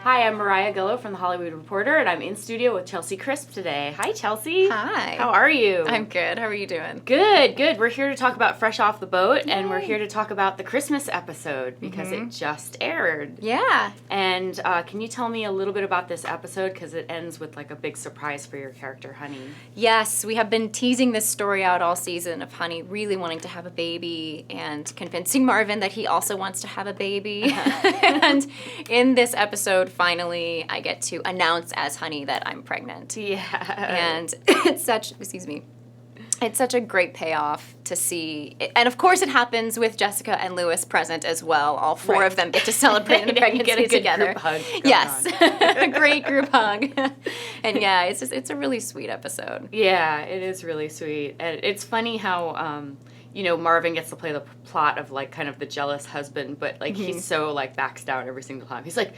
Hi, I'm Mariah Gillow from The Hollywood Reporter, and I'm in studio with Chelsey Crisp today. Hi, Chelsey. Hi. How are you? I'm good. How are you doing? Good, good. We're here to talk about Fresh Off the Boat, and we're here to talk about the Christmas episode because it just aired. Yeah. And can you tell me a little bit about this episode? Because it ends with like a big surprise for your character, Honey. Yes, we have been teasing this story out all season of Honey really wanting to have a baby and convincing Marvin that he also wants to have a baby. And in this episode, finally, I get to announce as Honey that I'm pregnant. Yeah. And it's such a great payoff to see. And of course it happens with Jessica and Lewis present as well. All four of them get to celebrate the pregnancy get a good together. Group hug yes. A great group hug. And yeah, it's a really sweet episode. Yeah, it is really sweet. And it's funny how Marvin gets to play the plot of like kind of the jealous husband, but like he's so like backs down every single time. He's like,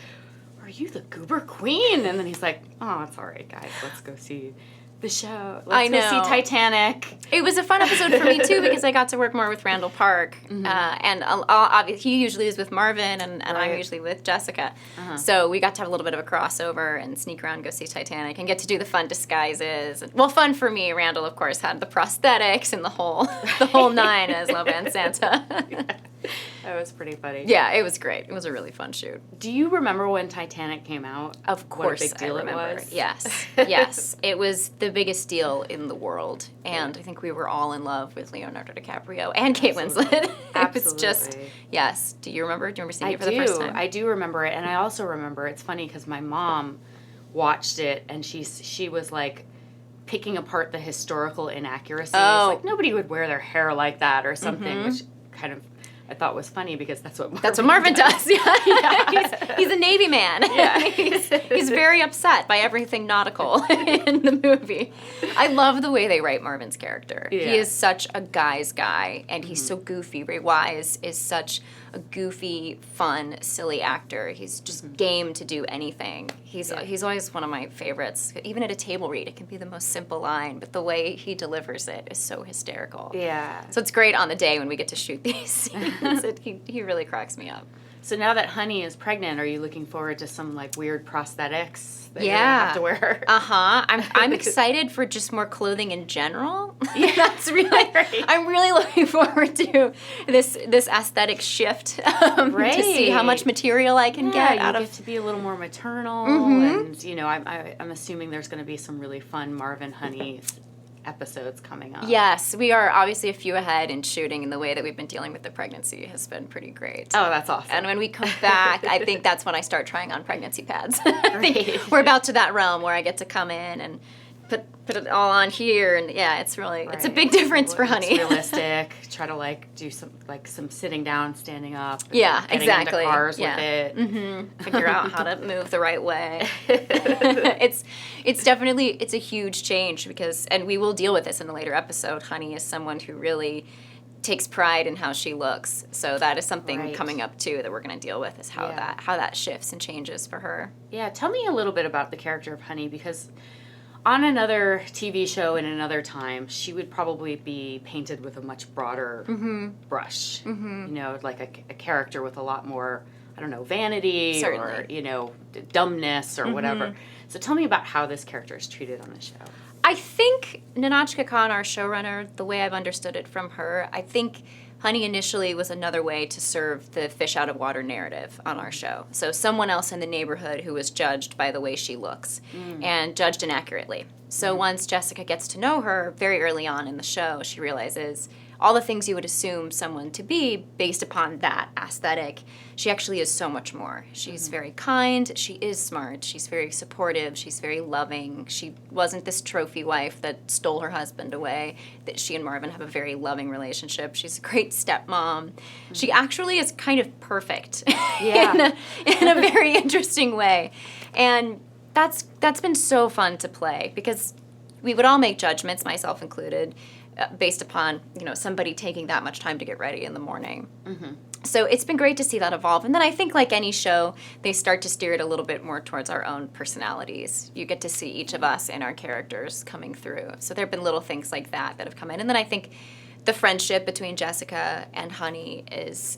"Are you the goober queen?" And then he's like, "Oh, it's all right, guys. Let's go see the show. Let's go see Titanic." It was a fun episode for me, too, because I got to work more with Randall Park. And obviously, he usually is with Marvin, and I'm usually with Jessica. So we got to have a little bit of a crossover and sneak around and go see Titanic and get to do the fun disguises. Well, fun for me. Randall, of course, had the prosthetics and the whole nine as Low Band Santa. That was pretty funny. Yeah, it was great. It was a really fun shoot. Do you remember when Titanic came out? Of course, what a big deal I remember. It was? Yes, yes. It was the biggest deal in the world, and I think we were all in love with Leonardo DiCaprio and Kate Winslet. It was just, yes. Do you remember? Do you remember seeing it for the first time? I do remember it, and I also remember, it's funny because my mom watched it, and she was like picking apart the historical inaccuracies. Oh. Like, nobody would wear their hair like that or something, which kind of I thought was funny because that's what Marvin does. Yeah. He's a Navy man. Yeah. he's very upset by everything nautical in the movie. I love the way they write Marvin's character. Yeah. He is such a guy's guy, and he's so goofy. Ray Wise is such a goofy, fun, silly actor. He's just game to do anything. He's always one of my favorites. Even at a table read, it can be the most simple line, but the way he delivers it is so hysterical. Yeah. So it's great on the day when we get to shoot these scenes. He really cracks me up. So now that Honey is pregnant, are you looking forward to some like weird prosthetics that you're gonna have to wear? I'm excited for just more clothing in general. Yeah, that's really. I'm really looking forward to this aesthetic shift to see how much material I can get out of. You get to be a little more maternal, and I'm assuming there's going to be some really fun Marvin Honey episodes coming up. Yes, we are obviously a few ahead in shooting, and the way that we've been dealing with the pregnancy has been pretty great. Oh, that's awesome. And when we come back, I think that's when I start trying on pregnancy pads. I think we're about to that realm where I get to come in and put it all on here, and yeah, it's really it's a big difference for Honey. It's realistic. Try to like do some sitting down, standing up. Yeah, getting exactly. Into cars with it. Figure out how to move the right way. It's definitely a huge change and we will deal with this in a later episode. Honey is someone who really takes pride in how she looks, so that is something coming up too that we're going to deal with, is how that shifts and changes for her. Yeah, tell me a little bit about the character of Honey, because on another TV show in another time, she would probably be painted with a much broader brush. Like a character with a lot more, I don't know, vanity or, dumbness or whatever. So tell me about how this character is treated on the show. I think Nahnatchka Khan, our showrunner, the way I've understood it from her, I think Honey initially was another way to serve the fish out of water narrative on our show. So someone else in the neighborhood who was judged by the way she looks and judged inaccurately. So once Jessica gets to know her very early on in the show, she realizes all the things you would assume someone to be based upon that aesthetic, she actually is so much more. She's very kind, she is smart, she's very supportive, she's very loving. She wasn't this trophy wife that stole her husband away. That she and Marvin have a very loving relationship. She's a great stepmom. She actually is kind of perfect in a very interesting way. And that's been so fun to play, because we would all make judgments, myself included, based upon somebody taking that much time to get ready in the morning. So it's been great to see that evolve. And then I think, like any show, they start to steer it a little bit more towards our own personalities. You get to see each of us and our characters coming through. So there have been little things like that have come in. And then I think the friendship between Jessica and Honey is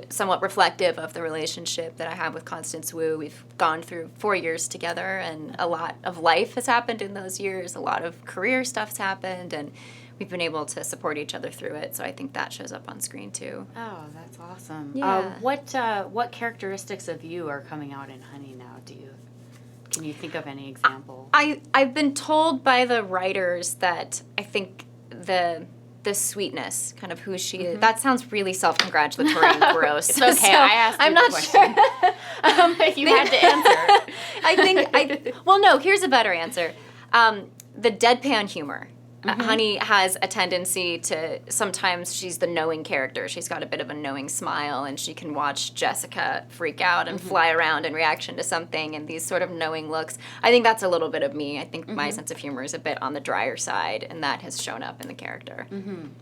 somewhat reflective of the relationship that I have with Constance Wu. We've gone through 4 years together, and a lot of life has happened in those years. A lot of career stuff's happened, and we've been able to support each other through it. So I think that shows up on screen too. Oh, that's awesome. Yeah. What characteristics of you are coming out in Honey now? Can you think of any example? I've been told by the writers that I think the sweetness, kind of who she is. That sounds really self-congratulatory and gross. It's okay. So I asked you I'm the not question. sure. You had to answer. Well, no, here's a better answer. The deadpan humor. Honey has a tendency to, sometimes she's the knowing character. She's got a bit of a knowing smile, and she can watch Jessica freak out and fly around in reaction to something, and these sort of knowing looks. I think that's a little bit of me. I think my sense of humor is a bit on the drier side, and that has shown up in the character.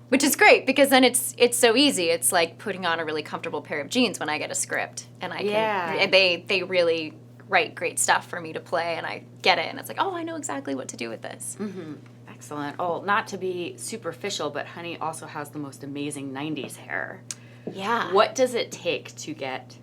Which is great, because then it's so easy. It's like putting on a really comfortable pair of jeans when I get a script, and I can, they really write great stuff for me to play, and I get it, and it's like, oh, I know exactly what to do with this. Excellent. Oh, not to be superficial, but Honey also has the most amazing 90s hair. Yeah. What does it take to get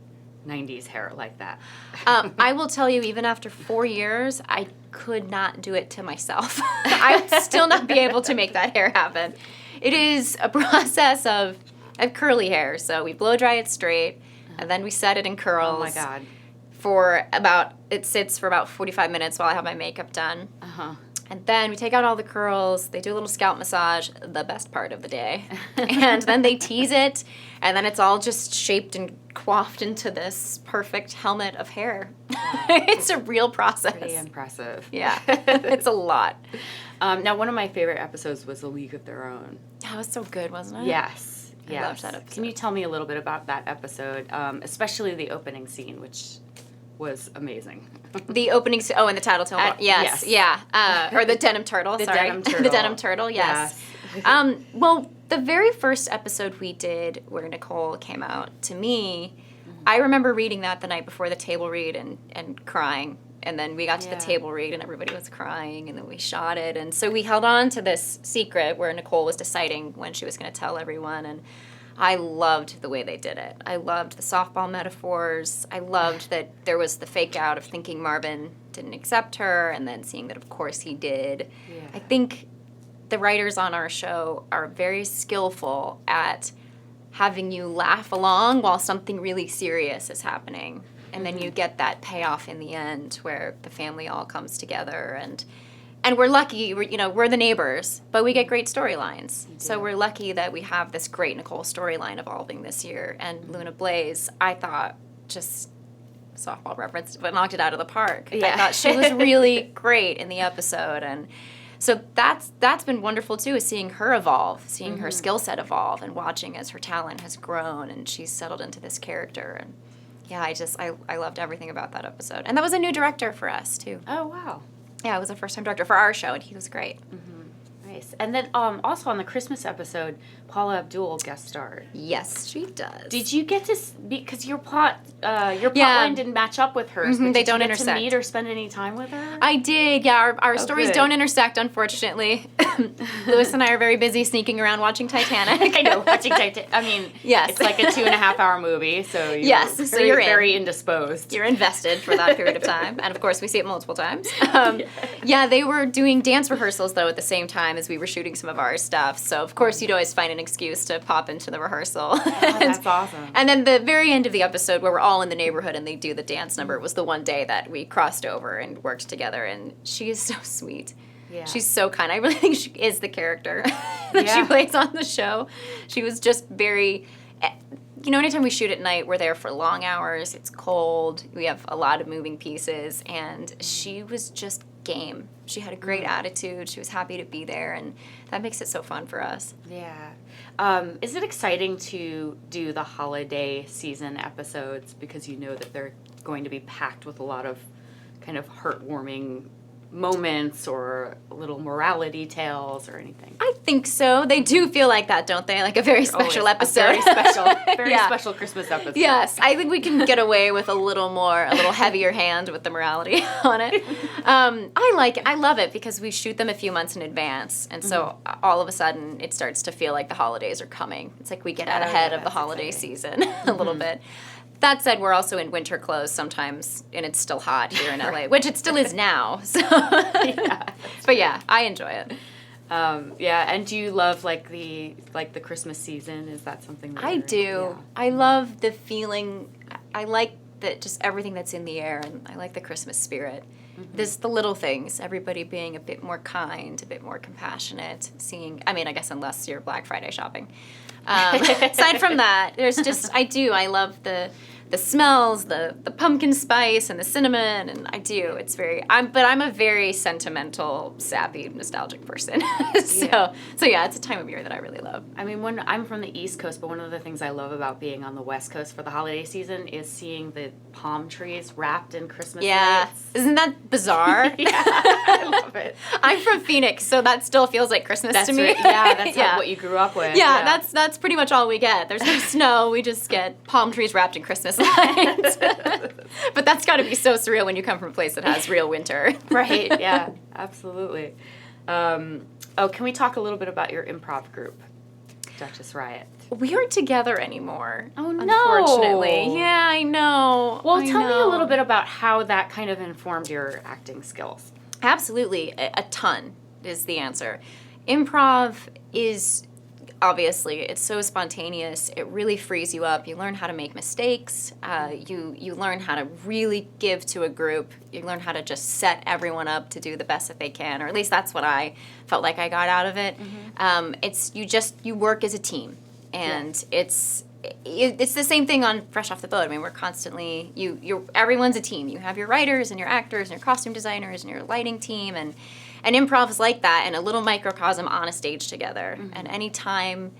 90s hair like that? I will tell you, even after 4 years, I could not do it to myself. I would still not be able to make that hair happen. It is a process of, I have curly hair, so we blow dry it straight, and then we set it in curls. Oh my God. It sits for about 45 minutes while I have my makeup done. And then we take out all the curls, they do a little scalp massage, the best part of the day. And then they tease it, and then it's all just shaped and coiffed into this perfect helmet of hair. It's a real process. Pretty impressive. Yeah, it's a lot. Now, one of my favorite episodes was A League of Their Own. That was so good, wasn't it? Yes. I loved that episode. Can you tell me a little bit about that episode, especially the opening scene, which was amazing. The opening, and the tattletale. Yes. Yeah. Or the denim turtle, The sorry. denim turtle. The denim turtle, yes. Well, the very first episode we did where Nicole came out to me, I remember reading that the night before the table read and crying. And then we got to the table read and everybody was crying, and then we shot it. And so we held on to this secret where Nicole was deciding when she was going to tell everyone. And I loved the way they did it. I loved the softball metaphors. I loved that there was the fake out of thinking Marvin didn't accept her, and then seeing that, of course, he did. Yeah. I think the writers on our show are very skillful at having you laugh along while something really serious is happening. And then you get that payoff in the end where the family all comes together, and we're lucky, we're the neighbors, but we get great storylines. So we're lucky that we have this great Nicole storyline evolving this year. And Luna Blaze, I thought, just softball reference, but knocked it out of the park. Yeah. I thought she was really great in the episode. And so that's been wonderful too, is seeing her evolve, seeing her skill set evolve, and watching as her talent has grown and she's settled into this character. And yeah, I loved everything about that episode. And that was a new director for us too. Oh, wow. Yeah, it was a first-time director for our show, and he was great. Nice. And then also on the Christmas episode, Paula Abdul guest starred. Yes, she does. Did you get to, because your plot line didn't match up with hers, but they did don't you get intersect. to meet or spend any time with her? I did, yeah. Our stories good. don't intersect, unfortunately. Lewis and I are very busy sneaking around watching Titanic. I know, watching Titanic. I mean, Yes. it's like a 2.5-hour movie, so you're Yes, so you're in. very indisposed. You're invested for that period of time. And, of course, we see it multiple times. Yeah, they were doing dance rehearsals, though, at the same time as we were shooting some of our stuff. So, of course, you'd always find an excuse to pop into the rehearsal. Oh, that's awesome. And then the very end of the episode where we're all in the neighborhood and they do the dance number was the one day that we crossed over and worked together. And she is so sweet. Yeah. She's so kind. I really think she is the character that she plays on the show. She was just very... anytime we shoot at night, we're there for long hours. It's cold. We have a lot of moving pieces. And she was just game. She had a great attitude. She was happy to be there. And that makes it so fun for us. Yeah. Is it exciting to do the holiday season episodes because you know that they're going to be packed with a lot of kind of heartwarming moments or little morality tales or anything? I think so. They do feel like that, don't they? Like a very special episode. Very special Christmas episode. Yes, I think we can get away with a little heavier hand with the morality on it. I like it. I love it because we shoot them a few months in advance, and so all of a sudden it starts to feel like the holidays are coming. It's like we get out ahead of the holiday season a little bit. That said, we're also in winter clothes sometimes, and it's still hot here in LA, which it still is now. So, but yeah, I enjoy it. And do you love the Christmas season? Is that something that I do. Yeah. I love the feeling. I like that just everything that's in the air, and I like the Christmas spirit. There's the little things, everybody being a bit more kind, a bit more compassionate, I guess unless you're Black Friday shopping. Aside from that, there's just, I love the smells, the pumpkin spice and the cinnamon, and I do. It's but I'm a very sentimental, sappy, nostalgic person. So yeah, it's a time of year that I really love. I mean, when I'm from the East Coast, but one of the things I love about being on the West Coast for the holiday season is seeing the palm trees wrapped in Christmas lights. Isn't that bizarre? Yeah, I love it. I'm from Phoenix, so that still feels like Christmas to me. Right. Yeah, that's what you grew up with. Yeah, that's pretty much all we get. There's no snow. We just get palm trees wrapped in Christmas lights. But that's got to be so surreal when you come from a place that has real winter. Right, yeah, absolutely. Can we talk a little bit about your improv group, Duchess Riot? We aren't together anymore. Oh, no. Unfortunately. Yeah, I know. Well, tell me a little bit about how that kind of informed your acting skills. Absolutely. A ton is the answer. Improv is, obviously, it's so spontaneous. It really frees you up. You learn how to make mistakes. You learn how to really give to a group. You learn how to just set everyone up to do the best that they can, or at least that's what I felt like I got out of it. You work as a team. And it's the same thing on Fresh Off the Boat. I mean, we're constantly everyone's a team. You have your writers and your actors and your costume designers and your lighting team, and improv is like that, in a little microcosm on a stage together. And anytime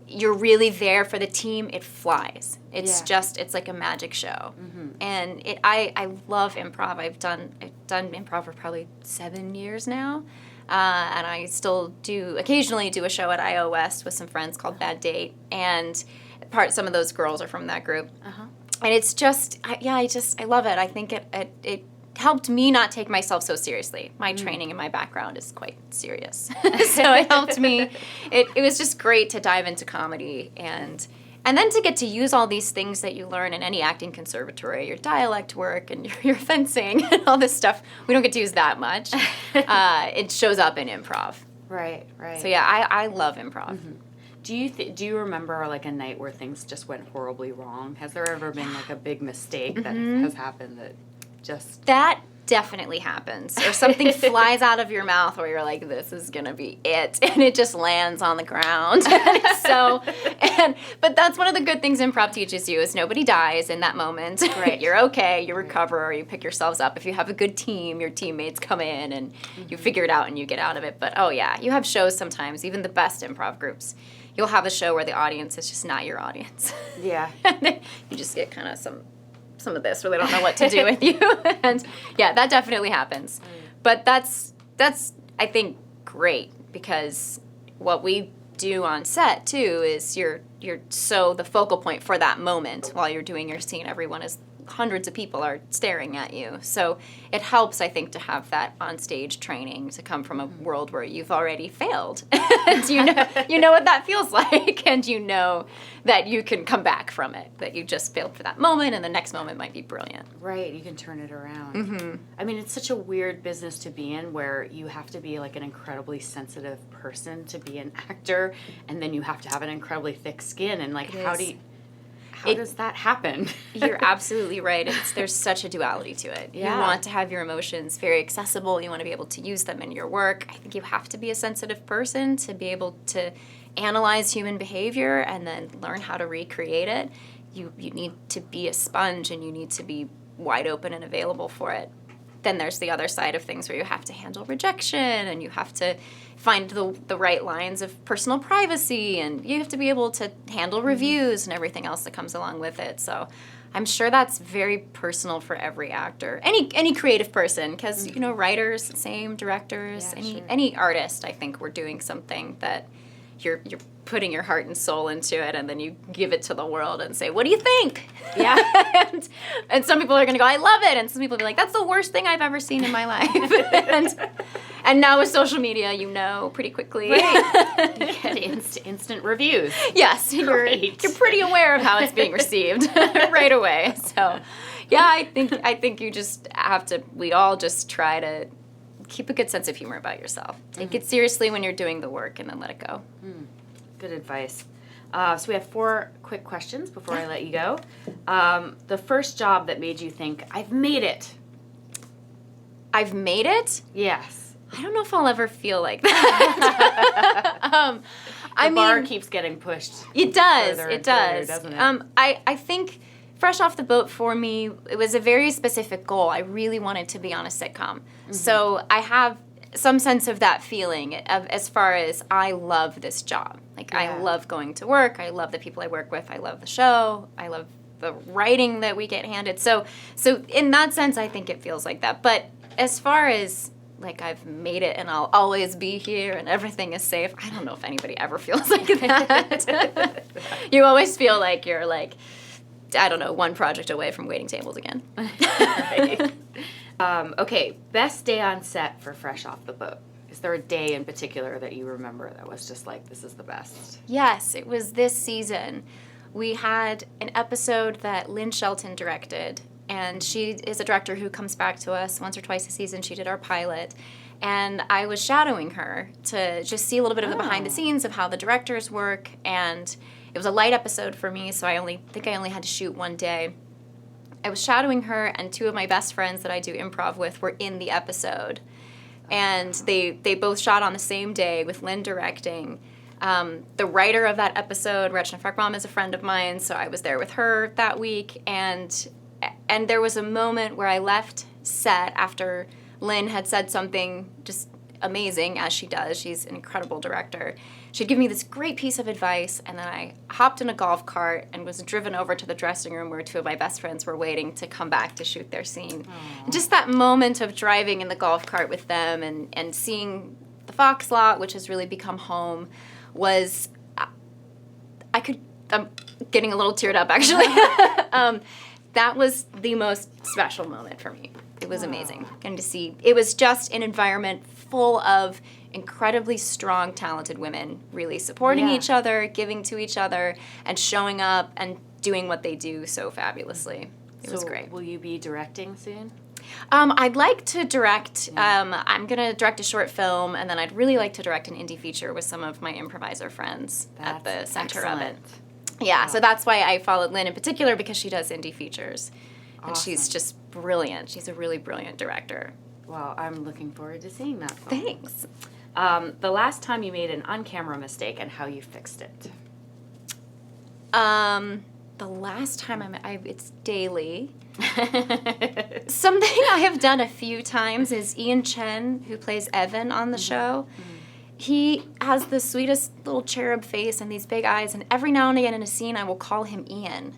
you're really there for the team, it flies. It's like a magic show. And I love improv. I've done improv for probably 7 years now. And I still occasionally do a show at IO West with some friends called Bad Date, and some of those girls are from that group. And it's just, I love it. I think it helped me not take myself so seriously. My training and my background is quite serious. So it helped me. It was just great to dive into comedy and then to get to use all these things that you learn in any acting conservatory, your dialect work and your fencing and all this stuff. We don't get to use that much. It shows up in improv. Right. So yeah, I love improv. Do you remember like a night where things just went horribly wrong? Has there ever been like a big mistake that has happened that just... That definitely happens. Or something flies out of your mouth where you're like, this is going to be it. And it just lands on the ground. But that's one of the good things improv teaches you is nobody dies in that moment. Right. You're okay. You recover or you pick yourselves up. If you have a good team, your teammates come in and you figure it out and you get out of it. But oh yeah, you have shows sometimes, even the best improv groups. You'll have a show where the audience is just not your audience. Yeah. You just get kind of some of this where they don't know what to do with you. And yeah, that definitely happens. But that's I think great, because what we do on set too is you're so the focal point for that moment while you're doing your scene. Hundreds of people are staring at you. So it helps, I think, to have that on-stage training to come from a world where you've already failed. And you know what that feels like, and you know that you can come back from it, that you just failed for that moment, and the next moment might be brilliant. Right, you can turn it around. I mean, it's such a weird business to be in where you have to be like an incredibly sensitive person to be an actor, and then you have to have an incredibly thick skin, and like, how does that happen? You're absolutely right. There's such a duality to it. Yeah. You want to have your emotions very accessible. You want to be able to use them in your work. I think you have to be a sensitive person to be able to analyze human behavior and then learn how to recreate it. You need to be a sponge, and you need to be wide open and available for it. then there's the other side of things where you have to handle rejection and you have to find the right lines of personal privacy and you have to be able to handle reviews and everything else that comes along with it. So I'm sure that's very personal for every actor, any creative person, because writers, same, directors, any artist. I think we're doing something that you're putting your heart and soul into it, and then you give it to the world and say, "What do you think?" Yeah, and some people are going to go, "I love it," and some people will be like, "That's the worst thing I've ever seen in my life." and now with social media, pretty quickly. Right. You get instant reviews. Yes, you're pretty aware of how it's being received right away. So, yeah, I think you just have to. We all just try to keep a good sense of humor about yourself. Take it seriously when you're doing the work, and then let it go. Good advice. So we have 4 quick questions before I let you go. The first job that made you think, I've made it. I've made it? Yes. I don't know if I'll ever feel like that. The bar keeps getting pushed. It does. Further It and does. further, doesn't it? I think Fresh Off the Boat for me, it was a very specific goal. I really wanted to be on a sitcom. So I have some sense of that feeling as far as I love this job. Like, I love going to work. I love the people I work with. I love the show. I love the writing that we get handed. So in that sense, I think it feels like that. But as far as, like, I've made it and I'll always be here and everything is safe, I don't know if anybody ever feels like that. You always feel like you're, like, I don't know, one project away from waiting tables again. Right. Okay, best day on set for Fresh Off the Boat. Is there a day in particular that you remember that was just like, this is the best? Yes, it was this season. We had an episode that Lynn Shelton directed, and she is a director who comes back to us once or twice a season. She did our pilot, and I was shadowing her to just see a little bit of the behind the scenes of how the directors work, and it was a light episode for me, so I only had to shoot one day. I was shadowing her, and 2 of my best friends that I do improv with were in the episode. And they both shot on the same day with Lynn directing. The writer of that episode, Rachna Farkbaum, is a friend of mine, so I was there with her that week. And there was a moment where I left set after Lynn had said something just amazing, as she does. She's an incredible director. She'd given me this great piece of advice, and then I hopped in a golf cart and was driven over to the dressing room where 2 of my best friends were waiting to come back to shoot their scene. And just that moment of driving in the golf cart with them and seeing the Fox lot, which has really become home, was, I'm getting a little teared up, actually. That was the most special moment for me. It was amazing. And to see, it was just an environment full of incredibly strong, talented women really supporting each other, giving to each other, and showing up and doing what they do so fabulously. It was great. Will you be directing soon? I'd like to direct. I'm going to direct a short film, and then I'd really like to direct an indie feature with some of my improviser friends at the center of it. Yeah, so that's why I followed Lynn in particular, because she does indie features. And she's just brilliant. She's a really brilliant director. Well, I'm looking forward to seeing that film. Thanks. The last time you made an on-camera mistake and how you fixed it. The last time it's daily. Something I have done a few times is Ian Chen, who plays Evan on the show. He has the sweetest little cherub face and these big eyes, and every now and again in a scene I will call him Ian.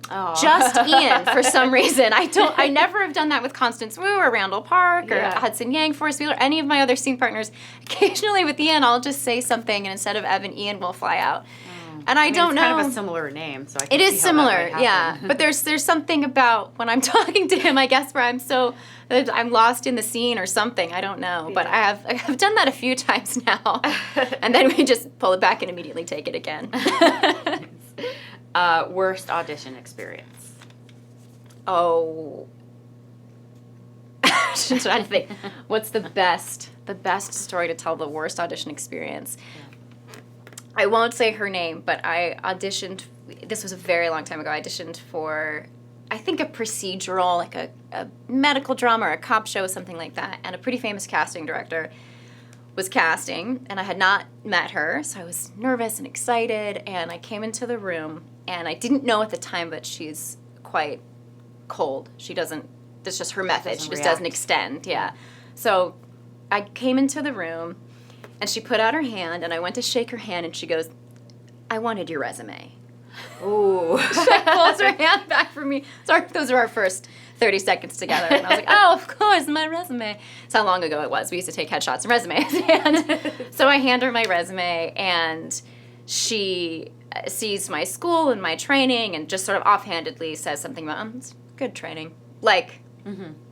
Oh. Just Ian, for some reason. I never have done that with Constance Wu or Randall Park or Hudson Yang, Forrest Wheeler, any of my other scene partners. Occasionally with Ian, I'll just say something, and instead of Evan, Ian will fly out. And I don't know. It's kind of a similar name, so I can It see is how similar, that might happen. yeah. But there's something about when I'm talking to him, I guess, where I'm lost in the scene or something. I don't know. But I've done that a few times now. And then we just pull it back and immediately take it again. Worst audition experience. Oh. I'm trying to think. What's the best story to tell the worst audition experience? I won't say her name, but I auditioned, this was a very long time ago, I auditioned for, I think, a procedural, like a medical drama or a cop show, something like that, and a pretty famous casting director was casting, and I had not met her, so I was nervous and excited, and I came into the room, and I didn't know at the time, but she's quite cold. She doesn't that's just her method. Doesn't She just react. doesn't extend. Yeah. So I came into the room, and she put out her hand, and I went to shake her hand, and she goes, "I wanted your resume." Ooh. She pulls her hand back from me. Sorry, those are our first 30 seconds together. And I was like, oh, of course, my resume. That's how long ago it was. We used to take headshots and resumes. And so I hand her my resume, and she sees my school and my training and just sort of offhandedly says something about, it's good training. Like,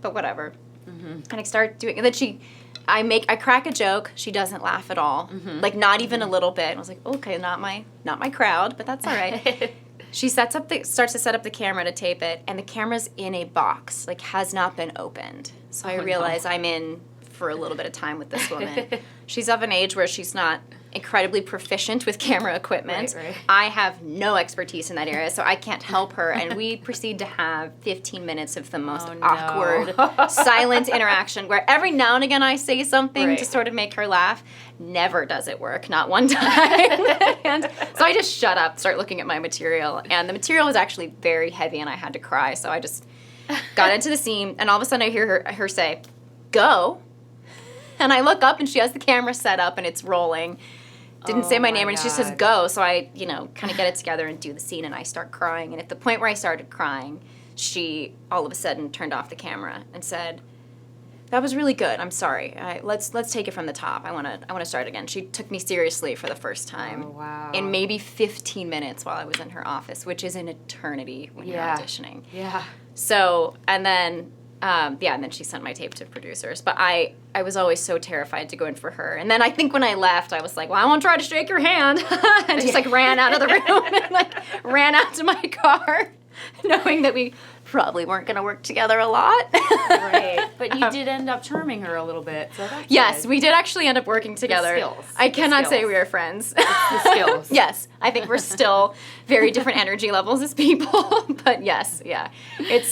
but whatever. And I start doing, and then I crack a joke. She doesn't laugh at all. Like, not even a little bit. I was like, okay, not my crowd, but that's all right. She starts to set up the camera to tape it, and the camera's in a box, like, has not been opened. So I realize I'm in for a little bit of time with this woman. She's of an age where she's not incredibly proficient with camera equipment. Right. I have no expertise in that area, so I can't help her. And we proceed to have 15 minutes of the most awkward, silent interaction where every now and again I say something to sort of make her laugh. Never does it work, not one time. And so I just shut up, start looking at my material. And the material was actually very heavy, and I had to cry. So I just got into the scene, and all of a sudden I hear her say, "Go." And I look up, and she has the camera set up, and it's rolling. Didn't say my name, and she says, "Go." So I, kind of get it together and do the scene, and I start crying. And at the point where I started crying, she all of a sudden turned off the camera and said, "That was really good. I'm sorry. Let's take it from the top. I want to start again." She took me seriously for the first time. Oh, wow. In maybe 15 minutes while I was in her office, which is an eternity when you're auditioning. Yeah. So, and then and then she sent my tape to producers. But I was always so terrified to go in for her. And then I think when I left, I was like, well, I won't try to shake your hand. And just ran out of the room and ran out to my car, knowing that we probably weren't going to work together a lot. Right. But you did end up charming her a little bit. So that's yes, good. we did actually end up working together. skills. I cannot The say skills. we are friends. The skills. Yes, I think we're still very different energy levels as people. But yes, yeah.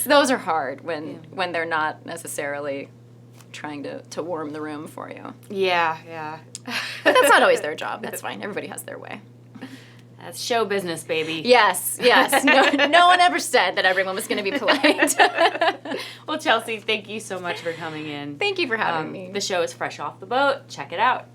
Those are hard when they're not necessarily trying to warm the room for you. Yeah. But that's not always their job. That's fine. Everybody has their way. That's show business, baby. Yes. No one ever said that everyone was going to be polite. Well, Chelsey, thank you so much for coming in. Thank you for having me. The show is fresh off the boat. Check it out.